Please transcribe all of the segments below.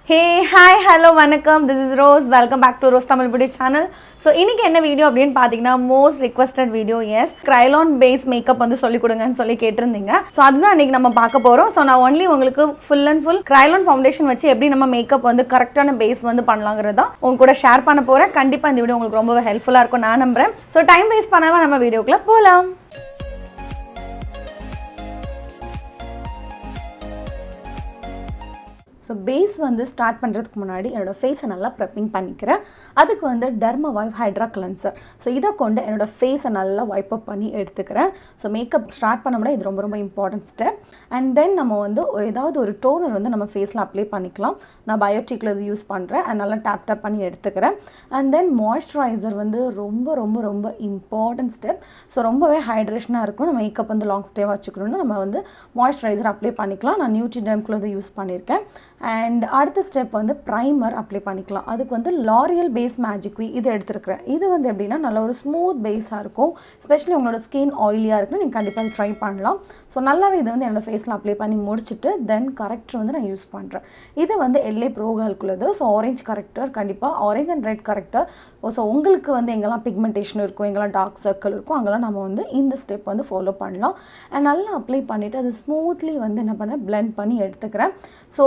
Hey, hi, hello, vanakkam. This is Rose. Welcome back to Rose Tamil Beauty channel. So, இன்னைக்கு என்ன video அப்படினு பாத்தீங்கன்னா most requested video yes kryolan base makeup வந்து சொல்லி கொடுங்கன்னு சொல்லி கேட்டிருந்தீங்க. So, அதுதான் இன்னைக்கு நம்ம பார்க்க போறோம். So, நான் only உங்களுக்கு full and full kryolan foundation வச்சு எப்படி நம்ம மேக்கப் வந்து கரெக்ட்டான பேஸ் வந்து பண்ணலாம்ங்கறத உங்க கூட ஷேர் பண்ண போறேன். கண்டிப்பா இந்த வீடியோ உங்களுக்கு ரொம்ப ஹெல்ப்ஃபுல்லா இருக்கும் நான் நம்புறேன். So, டைம் வேஸ்ட் பண்ணாம நம்ம வீடியோக்குள்ள போலாம். So, base வந்து ஸ்டார்ட் பண்ணுறதுக்கு முன்னாடி என்னோட ஃபேஸை நல்லா ப்ரெப்பிங் பண்ணிக்கிறேன். அதுக்கு வந்து டெர்மவைவ் ஹைட்ரா கிளென்சர். ஸோ இதை கொண்டு என்னோடய ஃபேஸை நல்லா வைப் அப் பண்ணி எடுத்துக்கிறேன். ஸோ மேக்கப் ஸ்டார்ட் பண்ண முடியாது இது ரொம்ப ரொம்ப இம்பார்ட்டன்ட் ஸ்டெப். அண்ட் தென் நம்ம வந்து ஏதாவது ஒரு டோனர் வந்து நம்ம ஃபேஸில் அப்ளை பண்ணிக்கலாம். நான் பயோட்டிக்கில் இது யூஸ் பண்ணுறேன் அண்ட் நல்லா டேப் பண்ணி எடுத்துக்கிறேன். அண்ட் தென் மாய்ஸ்சரைசர் வந்து ரொம்ப ரொம்ப ரொம்ப இம்பார்ட்டன்ட் ஸ்டெப். ஸோ ரொம்பவே ஹைட்ரேஷனாக இருக்கும். நம்ம மேக்கப் வந்து லாங் ஸ்டே வச்சுக்கணும்னு நம்ம வந்து மாய்ஸ்சரைசர் அப்ளை பண்ணிக்கலாம். நான் நியூட்ரிடெர்ம்குள்ள இது யூஸ் பண்ணியிருக்கேன். அண்ட் அடுத்த ஸ்டெப் வந்து ப்ரைமர் அப்ளை பண்ணிக்கலாம். அதுக்கு வந்து லாரியல் பேஸ் மேஜிக் வி இது எடுத்துருக்கிறேன். இது வந்து எப்படின்னா நல்ல ஒரு ஸ்மூத் பேஸாக இருக்கும். ஸ்பெஷலி உங்களோட ஸ்கின் ஆயிலியாக இருக்குன்னு நீங்கள் கண்டிப்பாக ட்ரை பண்ணலாம். ஸோ நல்லாவே இது வந்து என்னோட ஃபேஸில் அப்ளை பண்ணி முடிச்சுட்டு தென் கரெக்டர் வந்து நான் யூஸ் பண்ணுறேன். இது வந்து எல்ஏ ப்ரோகளுக்குள்ளது. ஸோ ஆரஞ்ச் கரெக்டர் கண்டிப்பாக orange and red character. So உங்களுக்கு வந்து எங்கெல்லாம் பிக்மெண்டேஷன் இருக்கும் எங்கெல்லாம் டார்க் சர்க்கிள் இருக்கும் அங்கெல்லாம் நம்ம வந்து இந்த ஸ்டெப் வந்து ஃபாலோ பண்ணலாம். அண்ட் நல்லா அப்ளை பண்ணிவிட்டு அது ஸ்மூத்லி வந்து என்ன பண்ண பிளெண்ட் பண்ணி எடுத்துக்கிறேன். ஸோ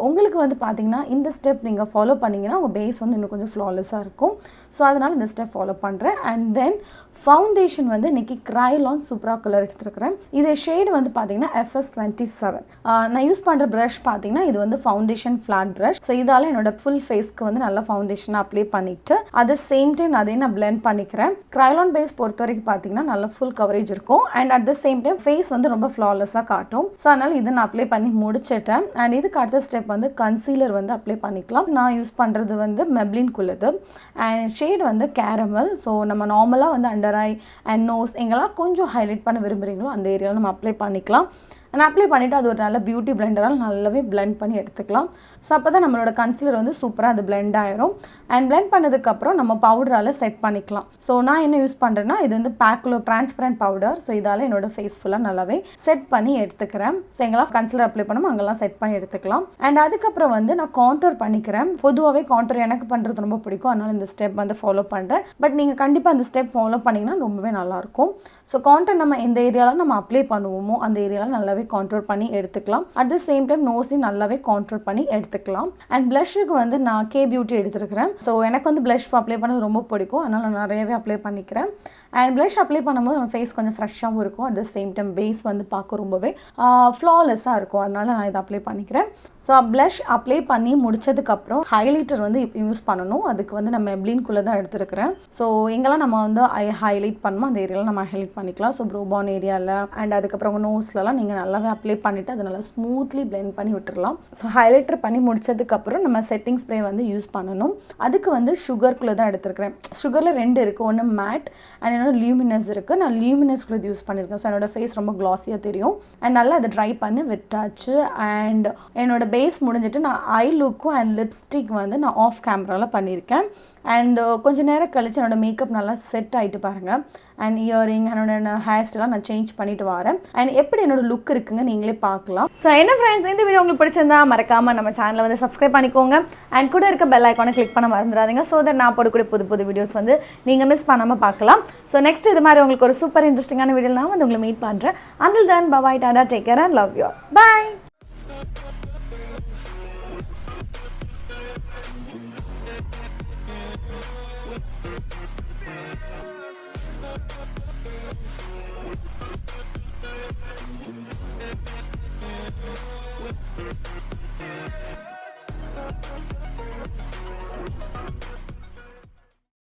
உங்களுக்கு வந்து பார்த்தீங்கன்னா இந்த ஸ்டெப் நீங்கள் ஃபாலோ பண்ணிங்கன்னா உங்கள் பேஸ் வந்து இன்னும் கொஞ்சம் ஃப்ளாலெஸ்ஸாக இருக்கும். ஸோ அதனால் இந்த ஸ்டெப் ஃபாலோ பண்ணுறேன். அண்ட் தென் ஃபவுண்டேஷன் வந்து இன்றைக்கி kryolan supracolor எடுத்துருக்கிறேன். இது ஷேடு வந்து பார்த்தீங்கன்னா FS27. நான் யூஸ் பண்ணுற ப்ரஷ் பார்த்தீங்கன்னா இது வந்து ஃபவுண்டேஷன் ஃப்ளாட் ப்ரஷ். ஸோ இதால் என்னோட ஃபுல் ஃபேஸ்க்கு வந்து நல்லா ஃபவுண்டேஷனை அப்ளை பண்ணிவிட்டு அது சேம் டைம் அதையும் நான் பிளெண்ட் பண்ணிக்கிறேன். kryolan பேஸ் பொறுத்த வரைக்கும் பார்த்தீங்கன்னா நல்லா ஃபுல் கவரேஜ் இருக்கும். And at the same time face வந்து ரொம்ப ஃப்ளாலெஸ்ஸாக காட்டும். ஸோ அதனால் இதை நான் அப்ளை பண்ணி முடிச்சிட்டேன். அண்ட் இதுக்கு அடுத்த ஸ்டெப் வந்து கன்சீலர் வந்து அப்ளை பண்ணிக்கலாம். நான் யூஸ் பண்ணுறது வந்து மெப்ளின்குள்ளது. அண்ட் ஷேட் வந்து கேரமல். ஸோ நம்ம நார்மலாக வந்து அண்டர் ஐ அண்ட் நோஸ் எங்கெல்லாம் கொஞ்சம் ஹைலைட் பண்ண விரும்புகிறீங்களோ அந்த ஏரியாவில் நம்ம அப்ளை பண்ணிக்கலாம். அண்ட் அப்ளை பண்ணிவிட்டு அது ஒரு நல்ல பியூட்டி பிளெண்டரால் நல்லாவே பிளெண்ட் பண்ணி எடுத்துக்கலாம். ஸோ அப்போ தான் நம்மளோட கன்சீலர் வந்து சூப்பராக அது பிளெண்ட் ஆயிரும். அண்ட் பிளெண்ட் பண்ணதுக்கப்புறம் நம்ம பவுடரால் செட் பண்ணிக்கலாம். ஸோ நான் என்ன யூஸ் பண்ணுறேன்னா இது வந்து பேக்கில் டிரான்ஸ்பரண்ட் பவுடர். ஸோ இதால் என்னோட ஃபேஸ் ஃபுல்லாக நல்லாவே செட் பண்ணி எடுத்துக்கிறேன். ஸோ எங்கெல்லாம் கன்சீலர் அப்ளை பண்ணணும் அங்கெல்லாம் செட் பண்ணி எடுத்துக்கலாம். அண்ட் அதுக்கப்புறம் வந்து நான் கான்டோர் பண்ணிக்கிறேன். பொதுவாகவே கான்டோர் எனக்கு பண்ணுறது ரொம்ப பிடிக்கும். அதனால் இந்த ஸ்டெப் வந்து ஃபாலோ பண்ணுறேன். பட் நீங்கள் கண்டிப்பாக இந்த ஸ்டெப் ஃபாலோ பண்ணிங்கன்னா ரொம்பவே நல்லாயிருக்கும். ஸோ கான்டோர் நம்ம எந்த ஏரியாவில் நம்ம அப்ளை பண்ணுவோமோ அந்த ஏரியாவில் நல்லாவே கான்ட்ரோல் பண்ணி எடுத்துக்கலாம். அட் த சேம் டைம் நோஸையும் நல்லாவே கான்ட்ரோல் பண்ணி எடுத்துக்கலாம். அண்ட் பிளஷுக்கு வந்து நான் கே பியூட்டி எடுத்துருக்கிறேன். ஸோ எனக்கு வந்து பிளஷ் அப்ளை பண்ணது ரொம்ப பிடிக்கும். அதனால் நான் நிறையவே அப்ளை பண்ணிக்கிறேன். அண்ட் பிளஷ் அப்ளை பண்ணும்போது நம்ம ஃபேஸ் கொஞ்சம் ஃப்ரெஷ்ஷாகவும் இருக்கும். At the same time base வந்து பார்க்க ரொம்பவே ஃப்ளாலெஸ்ஸாக இருக்கும். அதனால் நான் இதை அப்ளை பண்ணிக்கிறேன். ஸோ பிளஷ் அப்ளை பண்ணி முடிச்சதுக்கப்புறம் ஹைலைட்டர் வந்து யூஸ் பண்ணணும். அதுக்கு வந்து நம்ம மெப்ளின்குள்ளே தான் எடுத்துருக்கிறேன். ஸோ எங்கெல்லாம் நம்ம வந்து ஹைலைட் பண்ணணும் அந்த ஏரியாவில் நம்ம ஹைலைட் பண்ணிக்கலாம். ஸோ ப்ரோபான் ஏரியாவில் அண்ட் அதுக்கப்புறம் நோஸ்லலாம் நீங்கள் நல்லாவே அப்ளை பண்ணிவிட்டு அதை நல்லா ஸ்மூத்லி பிளெண்ட் பண்ணி விட்டுடலாம். ஸோ ஹைலைட்டர் பண்ணி முடிச்சதுக்கப்புறம் நம்ம செட்டிங் ஸ்ப்ரே வந்து யூஸ் பண்ணணும். அதுக்கு வந்து சுகர்க்குள்ளே தான் எடுத்துருக்கிறேன். சுகரில் 2 இருக்குது. ஒன்று மேட் அண்ட் என்னோட லியூமினஸ் இருக்குது. நான் லியூமினஸ்குள்ளே யூஸ் பண்ணியிருக்கேன். ஸோ என்னோட ஃபேஸ் ரொம்ப க்ளாஸியாக தெரியும். அண்ட் நல்லா அதை ட்ரை பண்ணி விட்டாச்சு. அண்ட் என்னோட பேஸ் முடிஞ்சிட்டு நான் ஐ லுக்கும் அண்ட் லிப்ஸ்டிக் வந்து நான் ஆஃப் கேமராவில் பண்ணியிருக்கேன். அண்ட் கொஞ்சம் நேரம் கழிச்சு என்னோடய மேக்கப் நல்லா செட் ஆகிட்டு பாருங்கள். அண்ட் இயரிங் என்னோட ஹேர் ஸ்டைலாம் நான் சேஞ்ச் பண்ணிட்டு வரேன். அண்ட் எப்படி என்னோட லுக் இருக்குங்க நீங்களே பார்க்கலாம். ஸோ என்ன ஃப்ரெண்ட்ஸ் இந்த வீடியோ உங்களுக்கு பிடிச்சிருந்தா மறக்காமல் நம்ம சேனலை வந்து சப்ஸ்கிரைப் பண்ணிக்கோங்க. அண்ட் கூட இருக்க பெல் ஐக்கானை கிளிக் பண்ண மறந்துடாதீங்க. ஸோ தட் நான் போடக்கூடிய புது வீடியோஸ் வந்து நீங்கள் மிஸ் பண்ணாமல் பார்க்கலாம். ஸோ நெக்ஸ்ட் இது மாதிரி உங்களுக்கு ஒரு சூப்பர் இன்ட்ரெஸ்டிங்கான வீடியோ நான் வந்து உங்களை மீட் பண்ணுறேன். அண்டில் தென் பை டாடா take care and love you. Bye.